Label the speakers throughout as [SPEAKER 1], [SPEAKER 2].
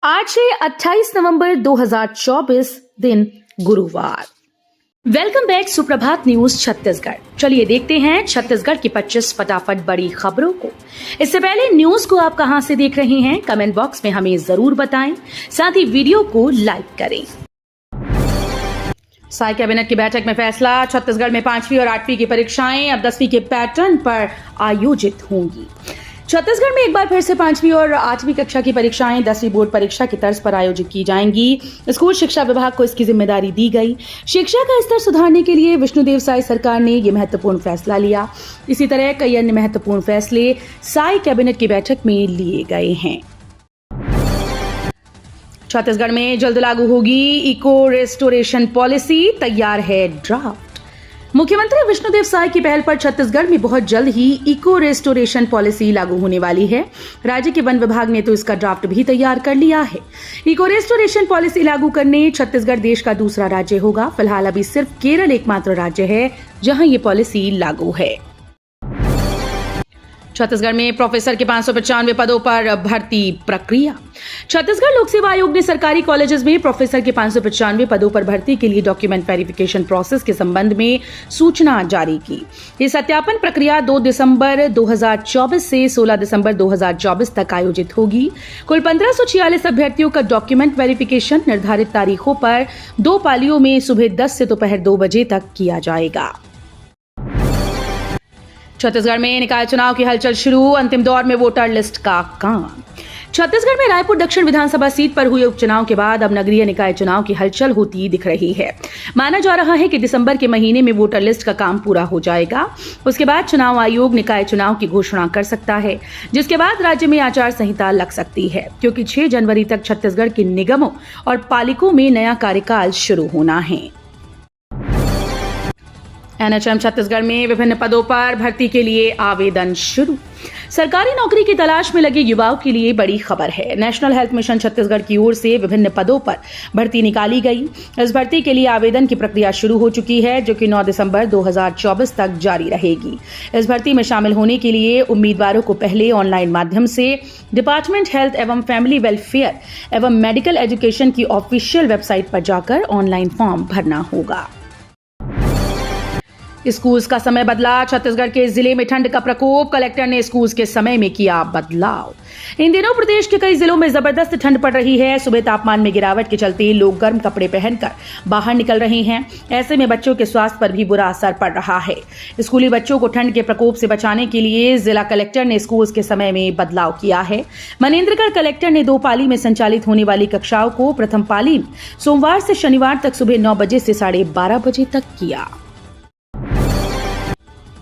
[SPEAKER 1] आज से 28 नवंबर 2024 दिन गुरुवार। वेलकम बैक सुप्रभात न्यूज छत्तीसगढ़। चलिए देखते हैं छत्तीसगढ़ की 25 फटाफट बड़ी खबरों को। इससे पहले न्यूज को आप कहां से देख रहे हैं कमेंट बॉक्स में हमें जरूर बताएं, साथ ही वीडियो को लाइक करें। साई कैबिनेट की बैठक में फैसला, छत्तीसगढ़ में 5वीं और 8वीं की परीक्षाएं अब 10वीं के पैटर्न पर आयोजित होंगी। छत्तीसगढ़ में एक बार फिर से 5वीं और 8वीं कक्षा की परीक्षाएं 10वीं बोर्ड परीक्षा की तर्ज पर आयोजित की जाएंगी। स्कूल शिक्षा विभाग को इसकी जिम्मेदारी दी गई। शिक्षा का स्तर सुधारने के लिए विष्णुदेव साई सरकार ने यह महत्वपूर्ण फैसला लिया। इसी तरह कई अन्य महत्वपूर्ण फैसले साई कैबिनेट की बैठक में लिए गए हैं। छत्तीसगढ़ में जल्द लागू होगी इको रेस्टोरेशन पॉलिसी, तैयार है ड्राफ्ट। मुख्यमंत्री विष्णुदेव साई की पहल पर छत्तीसगढ़ में बहुत जल्द ही इको रेस्टोरेशन पॉलिसी लागू होने वाली है। राज्य के वन विभाग ने तो इसका ड्राफ्ट भी तैयार कर लिया है। इको रेस्टोरेशन पॉलिसी लागू करने छत्तीसगढ़ देश का दूसरा राज्य होगा। फिलहाल अभी सिर्फ केरल एकमात्र राज्य है जहां ये पॉलिसी लागू है। छत्तीसगढ़ में प्रोफेसर के 595 पदों पर भर्ती प्रक्रिया। छत्तीसगढ़ लोक सेवा आयोग ने सरकारी कॉलेजेस में प्रोफेसर के 595 पदों पर भर्ती के लिए डॉक्यूमेंट वेरिफिकेशन प्रोसेस के संबंध में सूचना जारी की। ये सत्यापन प्रक्रिया 2 दिसंबर 2024 से 16 दिसंबर 2024 तक आयोजित होगी। कुल 1546 अभ्यर्थियों का डॉक्यूमेंट वेरिफिकेशन निर्धारित तारीखों पर 2 पालियों में सुबह 10 से दोपहर 2 बजे तक किया जाएगा। छत्तीसगढ़ में निकाय चुनाव की हलचल शुरू, अंतिम दौर में वोटर लिस्ट का काम। छत्तीसगढ़ में रायपुर दक्षिण विधानसभा सीट पर हुए उपचुनाव के बाद अब नगरीय निकाय चुनाव की हलचल होती दिख रही है। माना जा रहा है कि दिसंबर के महीने में वोटर लिस्ट का काम पूरा हो जाएगा। उसके बाद चुनाव आयोग निकाय चुनाव की घोषणा कर सकता है, जिसके बाद राज्य में आचार संहिता लग सकती है, क्योंकि 6 जनवरी तक छत्तीसगढ़ के निगमों और पालिकों में नया कार्यकाल शुरू होना है। एनएचएम छत्तीसगढ़ में विभिन्न पदों पर भर्ती के लिए आवेदन शुरू। सरकारी नौकरी की तलाश में लगे युवाओं के लिए बड़ी खबर है। नेशनल हेल्थ मिशन छत्तीसगढ़ की ओर से विभिन्न पदों पर भर्ती निकाली गई। इस भर्ती के लिए आवेदन की प्रक्रिया शुरू हो चुकी है, जो कि 9 दिसंबर 2024 तक जारी रहेगी। इस भर्ती में शामिल होने के लिए उम्मीदवारों को पहले ऑनलाइन माध्यम से डिपार्टमेंट हेल्थ एवं फैमिली वेलफेयर एवं मेडिकल एजुकेशन की ऑफिशियल वेबसाइट पर जाकर ऑनलाइन फॉर्म भरना होगा। स्कूल्स का समय बदला, छत्तीसगढ़ के जिले में ठंड का प्रकोप, कलेक्टर ने स्कूल्स के समय में किया बदलाव। इन दिनों प्रदेश के कई जिलों में जबरदस्त ठंड पड़ रही है। सुबह तापमान में गिरावट के चलते लोग गर्म कपड़े पहनकर बाहर निकल रहे हैं। ऐसे में बच्चों के स्वास्थ्य पर भी बुरा असर पड़ रहा है। स्कूली बच्चों को ठंड के प्रकोप से बचाने के लिए जिला कलेक्टर ने स्कूल्स के समय में बदलाव किया है। मनेन्द्रगढ़ कलेक्टर ने 2 पाली में संचालित होने वाली कक्षाओं को प्रथम पाली में सोमवार से शनिवार तक सुबह 9 बजे से 12:30 बजे तक किया।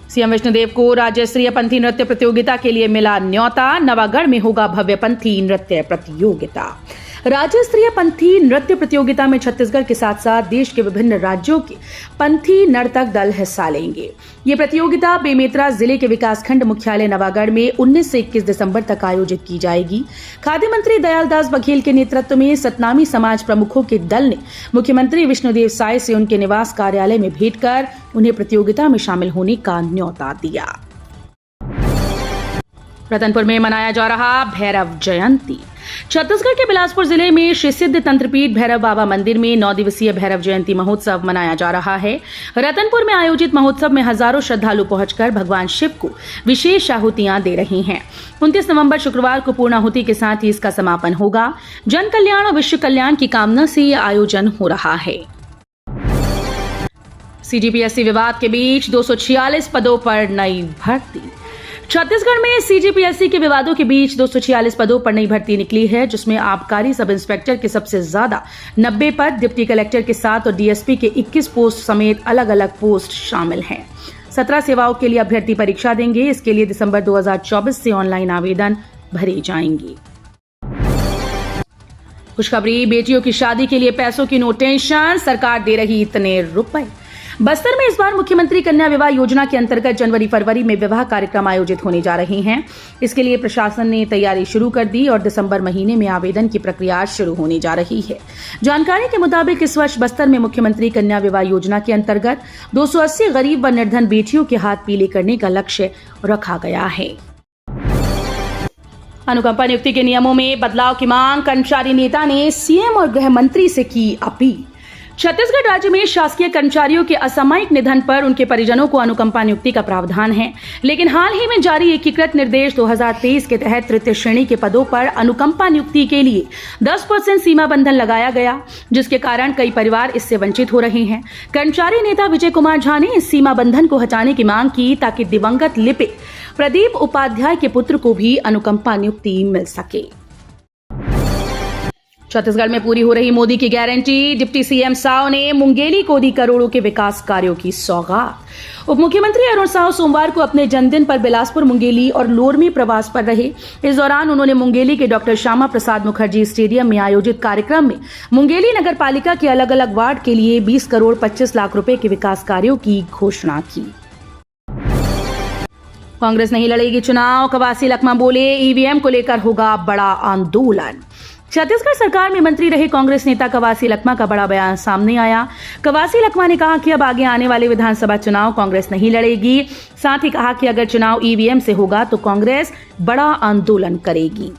[SPEAKER 1] सीएम विष्णुदेव को राज्य स्तरीय पंथी नृत्य प्रतियोगिता के लिए मिला न्योता। नवागढ़ में होगा भव्य पंथी नृत्य प्रतियोगिता। राज्य स्तरीय पंथी नृत्य प्रतियोगिता में छत्तीसगढ़ के साथ साथ देश के विभिन्न राज्यों के पंथी नर्तक दल हिस्सा लेंगे। ये प्रतियोगिता बेमेतरा जिले के विकासखंड मुख्यालय नवागढ़ में 19 से 21 दिसंबर तक आयोजित की जाएगी। खाद्य मंत्री दयालदास बघेल के नेतृत्व में सतनामी समाज प्रमुखों के दल ने मुख्यमंत्री विष्णुदेव साई से उनके निवास कार्यालय में भेंट कर उन्हें प्रतियोगिता में शामिल होने का न्योता दिया। रतनपुर में मनाया जा रहा भैरव जयंती। छत्तीसगढ़ के बिलासपुर जिले में श्री सिद्ध तंत्रपीठ भैरव बाबा मंदिर में 9 दिवसीय भैरव जयंती महोत्सव मनाया जा रहा है। रतनपुर में आयोजित महोत्सव में हजारों श्रद्धालु पहुंचकर भगवान शिव को विशेष आहुतियां दे रहे हैं। 29 नवंबर शुक्रवार को पूर्णाहुति के साथ ही इसका समापन होगा। जन कल्याण और विश्व कल्याण की कामना से यह आयोजन हो रहा है। सीजीपीएससी विवाद के बीच 246 पदों पर नई भर्ती। छत्तीसगढ़ में सीजीपीएससी के विवादों के बीच 246 पदों पर नई भर्ती निकली है, जिसमें आबकारी सब इंस्पेक्टर के सबसे ज्यादा 90 पद, डिप्टी कलेक्टर के 7 और डीएसपी के 21 पोस्ट समेत अलग अलग पोस्ट शामिल हैं। 17 सेवाओं के लिए अभ्यर्थी परीक्षा देंगे। इसके लिए दिसंबर 2024 से ऑनलाइन आवेदन भरे जाएंगे। खुशखबरी, बेटियों की शादी के लिए पैसों की नो टेंशन, सरकार दे रही इतने रुपए। बस्तर में इस बार मुख्यमंत्री कन्या विवाह योजना के अंतर्गत जनवरी-फरवरी में विवाह कार्यक्रम आयोजित होने जा रहे हैं। इसके लिए प्रशासन ने तैयारी शुरू कर दी और दिसंबर महीने में आवेदन की प्रक्रिया शुरू होने जा रही है। जानकारी के मुताबिक इस वर्ष बस्तर में मुख्यमंत्री कन्या विवाह योजना के अंतर्गत 280 गरीब व निर्धन बेटियों के हाथ पीले करने का लक्ष्य रखा गया है। अनुकंपा नियुक्ति के नियमों में बदलाव की मांग, कर्मचारी नेता ने सीएम और गृह मंत्री से की अपील। छत्तीसगढ़ राज्य में शासकीय कर्मचारियों के असामयिक निधन पर उनके परिजनों को अनुकंपा नियुक्ति का प्रावधान है, लेकिन हाल ही में जारी एकीकृत निर्देश 2023 के तहत तृतीय श्रेणी के पदों पर अनुकंपा नियुक्ति के लिए 10% सीमा बंधन लगाया गया, जिसके कारण कई परिवार इससे वंचित हो रहे हैं। कर्मचारी नेता विजय कुमार झा ने इस सीमा बंधन को हटाने की मांग की ताकि दिवंगत लिपिक प्रदीप उपाध्याय के पुत्र को भी अनुकंपा नियुक्ति मिल सके। छत्तीसगढ़ में पूरी हो रही मोदी की गारंटी, डिप्टी सीएम साव ने मुंगेली को दी करोड़ों के विकास कार्यों की सौगात। उप मुख्यमंत्री अरुण साव सोमवार को अपने जन्मदिन पर बिलासपुर, मुंगेली और लोरमी प्रवास पर रहे। इस दौरान उन्होंने मुंगेली के डॉक्टर श्यामा प्रसाद मुखर्जी स्टेडियम में आयोजित कार्यक्रम में मुंगेली नगर पालिका के अलग अलग वार्ड के लिए 20 करोड़ 25 लाख रुपए के विकास कार्यों की घोषणा की। कांग्रेस नहीं लड़ेगी चुनाव, कवासी लखमा बोले, ईवीएम को लेकर होगा बड़ा आंदोलन। छत्तीसगढ़ सरकार में मंत्री रहे कांग्रेस नेता कवासी लखमा का बड़ा बयान सामने आया। कवासी लखमा ने कहा कि अब आगे आने वाले विधानसभा चुनाव कांग्रेस नहीं लड़ेगी। साथ ही कहा कि अगर चुनाव ईवीएम से होगा तो कांग्रेस बड़ा आंदोलन करेगी।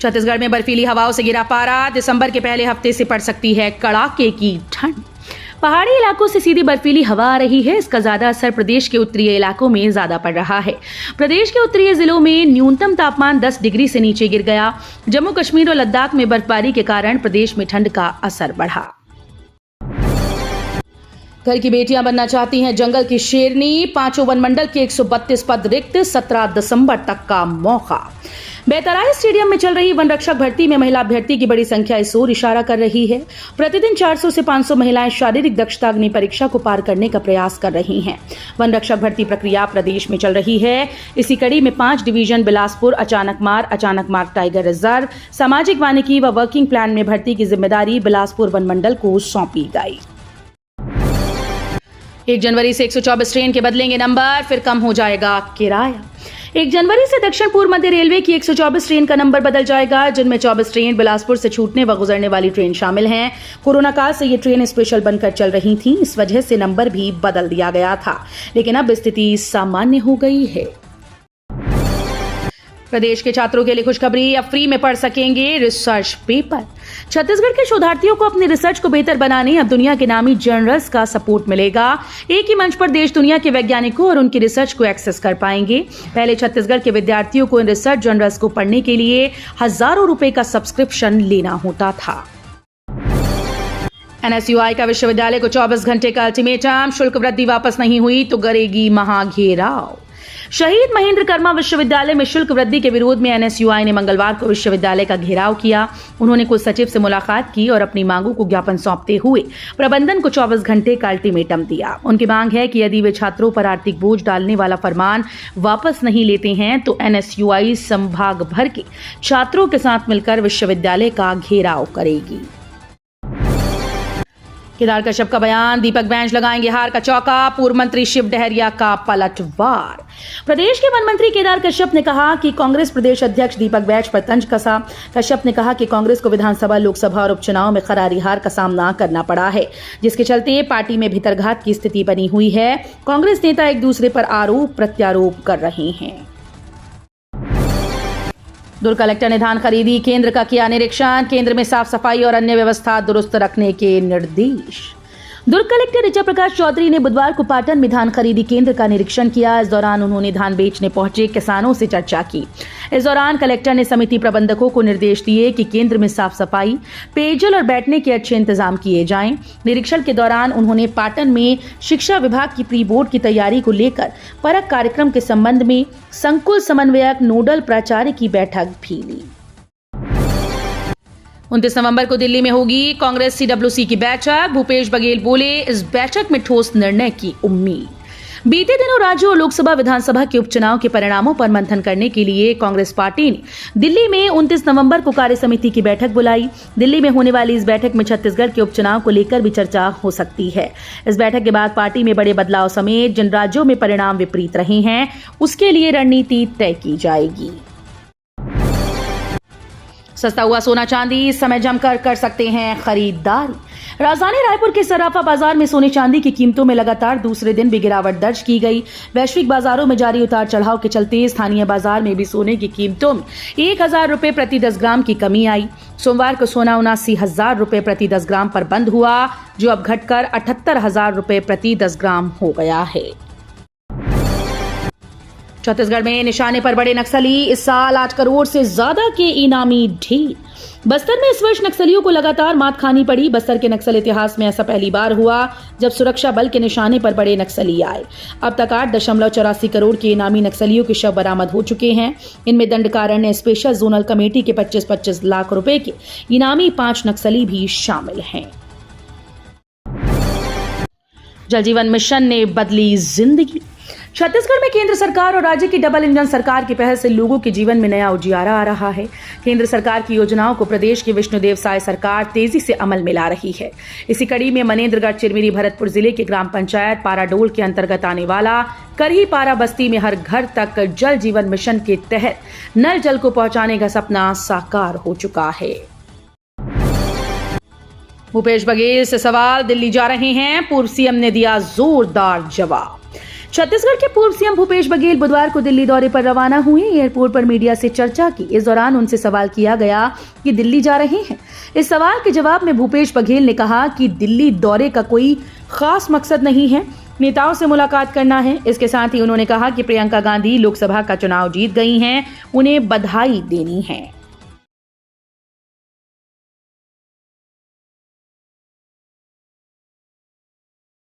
[SPEAKER 1] छत्तीसगढ़ में बर्फीली हवाओं से गिरा पारा, दिसंबर के पहले हफ्ते से पड़ सकती है कड़ाके की ठंड। पहाड़ी इलाकों से सीधी बर्फीली हवा आ रही है। इसका ज्यादा असर प्रदेश के उत्तरी इलाकों में ज्यादा पड़ रहा है। प्रदेश के उत्तरी जिलों में न्यूनतम तापमान 10 डिग्री से नीचे गिर गया। जम्मू कश्मीर और लद्दाख में बर्फबारी के कारण प्रदेश में ठंड का असर बढ़ा। घर की बेटियां बनना चाहती हैं जंगल की शेरनी, पांचों वन मंडल के 132 पद रिक्त, 17 दिसंबर तक का मौका। बेतराई स्टेडियम में चल रही वन रक्षक भर्ती में महिला अभ्यर्थी की बड़ी संख्या इस ओर इशारा कर रही है। प्रतिदिन 400 से 500 महिलाएं शारीरिक दक्षता अग्नि परीक्षा को पार करने का प्रयास कर रही हैं। वन रक्षक भर्ती प्रक्रिया प्रदेश में चल रही है। इसी कड़ी में 5 डिवीजन बिलासपुर, अचानक मार्ग टाइगर रिजर्व, सामाजिक वानिकी व वर्किंग प्लान में भर्ती की जिम्मेदारी बिलासपुर वन मंडल को सौंपी गई। 1 जनवरी से 124 ट्रेन के बदलेंगे नंबर, फिर कम हो जाएगा किराया। 1 जनवरी से दक्षिण पूर्व मध्य रेलवे की 124 ट्रेन का नंबर बदल जाएगा, जिनमें 24 ट्रेन बिलासपुर से छूटने व गुजरने वाली ट्रेन शामिल हैं। कोरोना काल से ये ट्रेन स्पेशल बनकर चल रही थी, इस वजह से नंबर भी बदल दिया गया था, लेकिन अब स्थिति सामान्य हो गई है। प्रदेश के छात्रों के लिए खुशखबरी, अब फ्री में पढ़ सकेंगे रिसर्च पेपर। छत्तीसगढ़ के शोधार्थियों को अपनी रिसर्च को बेहतर बनाने अब दुनिया के नामी जर्नल्स का सपोर्ट मिलेगा। एक ही मंच पर देश दुनिया के वैज्ञानिकों और उनकी रिसर्च को एक्सेस कर पाएंगे। पहले छत्तीसगढ़ के विद्यार्थियों को इन रिसर्च जर्नल्स को पढ़ने के लिए हजारों रुपए का सब्सक्रिप्शन लेना होता था। एनएसयूआई का विश्वविद्यालय को 24 घंटे का अल्टीमेटम, शुल्क वृद्धि वापस नहीं हुई तो करेगी महाघेराव। शहीद महेंद्र कर्मा विश्वविद्यालय में शुल्क वृद्धि के विरोध में एनएसयूआई ने मंगलवार को विश्वविद्यालय का घेराव किया। उन्होंने कुल सचिव से मुलाकात की और अपनी मांगों को ज्ञापन सौंपते हुए प्रबंधन को 24 घंटे का अल्टीमेटम दिया। उनकी मांग है कि यदि वे छात्रों पर आर्थिक बोझ डालने वाला फरमान वापस नहीं लेते हैं तो एनएसयूआई संभाग भर के छात्रों के साथ मिलकर विश्वविद्यालय का घेराव करेगी। केदार कश्यप का बयान, दीपक बेंच लगाएंगे हार का चौका, पूर्व मंत्री शिव डहरिया का पलटवार। प्रदेश के वन मंत्री केदार कश्यप ने कहा कि कांग्रेस प्रदेश अध्यक्ष दीपक बेंच पर तंज कसा। कश्यप ने कहा कि कांग्रेस को विधानसभा, लोकसभा और उपचुनाव में करारी हार का सामना करना पड़ा है, जिसके चलते पार्टी में भीतरघात की स्थिति बनी हुई है। कांग्रेस नेता एक दूसरे पर आरोप प्रत्यारोप कर रहे हैं। दुर्ग कलेक्टर ने धान खरीदी केंद्र का किया निरीक्षण, केंद्र में साफ सफाई और अन्य व्यवस्था दुरुस्त रखने के निर्देश। दुर्ग कलेक्टर ऋचा प्रकाश चौधरी ने बुधवार को पाटन में धान खरीदी केंद्र का निरीक्षण किया। इस दौरान उन्होंने धान बेचने पहुंचे किसानों से चर्चा की। इस दौरान कलेक्टर ने समिति प्रबंधकों को निर्देश दिए कि केंद्र में साफ सफाई, पेयजल और बैठने के अच्छे इंतजाम किए जाएं। निरीक्षण के दौरान उन्होंने पाटन में शिक्षा विभाग की प्री बोर्ड की तैयारी को लेकर परख कार्यक्रम के संबंध में संकुल समन्वयक नोडल प्राचार्य की बैठक भी ली। 29 नवंबर को दिल्ली में होगी कांग्रेस सीडब्ल्यूसी की बैठक। भूपेश बघेल बोले, इस बैठक में ठोस निर्णय की उम्मीद। बीते दिनों राज्य और लोकसभा, विधानसभा के उपचुनाव के परिणामों पर मंथन करने के लिए कांग्रेस पार्टी ने दिल्ली में 29 नवंबर को कार्य समिति की बैठक बुलाई। दिल्ली में होने वाली इस बैठक में छत्तीसगढ़ के उपचुनाव को लेकर भी चर्चा हो सकती है। इस बैठक के बाद पार्टी में बड़े बदलाव समेत जिन राज्यों में परिणाम विपरीत रहे हैं उसके लिए रणनीति तय की जाएगी। सस्ता हुआ सोना चांदी, इस समय जमकर कर सकते हैं खरीदारी। राजधानी रायपुर के सराफा बाजार में सोने चांदी की कीमतों में लगातार दूसरे दिन भी गिरावट दर्ज की गई। वैश्विक बाजारों में जारी उतार चढ़ाव के चलते स्थानीय बाजार में भी सोने की कीमतों में 1,000 रुपए प्रति 10 ग्राम की कमी आई। सोमवार को सोना 79,000 रुपए प्रति 10 ग्राम पर बंद हुआ, जो अब घटकर 78,000 रुपए प्रति 10 ग्राम हो गया है। छत्तीसगढ़ में निशाने पर बड़े नक्सली, इस साल 8 करोड़ से ज्यादा के इनामी ढेर। बस्तर में इस वर्ष नक्सलियों को लगातार मात खानी पड़ी। बस्तर के नक्सल इतिहास में ऐसा पहली बार हुआ जब सुरक्षा बल के निशाने पर बड़े नक्सली आए। अब तक 8.84 करोड़ के इनामी नक्सलियों के शव बरामद हो चुके हैं। इनमें दंडकारण्य स्पेशल जोनल कमेटी के 25-25 लाख रुपए के इनामी 5 नक्सली भी शामिल हैं। जल जीवन मिशन ने बदली जिंदगी। छत्तीसगढ़ में केंद्र सरकार और राज्य की डबल इंजन सरकार की पहल से लोगों के जीवन में नया उजियारा आ रहा है। केंद्र सरकार की योजनाओं को प्रदेश की विष्णुदेव साय सरकार तेजी से अमल में ला रही है। इसी कड़ी में मनेन्द्रगढ़ चिरमिरी भरतपुर जिले के ग्राम पंचायत पाराडोल के अंतर्गत आने वाला करही पारा बस्ती में हर घर तक जल जीवन मिशन के तहत नल जल को पहुंचाने का सपना साकार हो चुका है। भूपेश बघेल से सवाल दिल्ली जा रहे हैं, पूर्व सीएम ने दिया जोरदार जवाब। छत्तीसगढ़ के पूर्व सीएम भूपेश बघेल बुधवार को दिल्ली दौरे पर रवाना हुए। एयरपोर्ट पर मीडिया से चर्चा की। इस दौरान उनसे सवाल किया गया कि दिल्ली जा रहे हैं। इस सवाल के जवाब में भूपेश बघेल ने कहा कि दिल्ली दौरे का कोई खास मकसद नहीं है, नेताओं से मुलाकात करना है। इसके साथ ही उन्होंने कहा कि प्रियंका गांधी लोकसभा का चुनाव जीत गई हैं, उन्हें बधाई देनी है।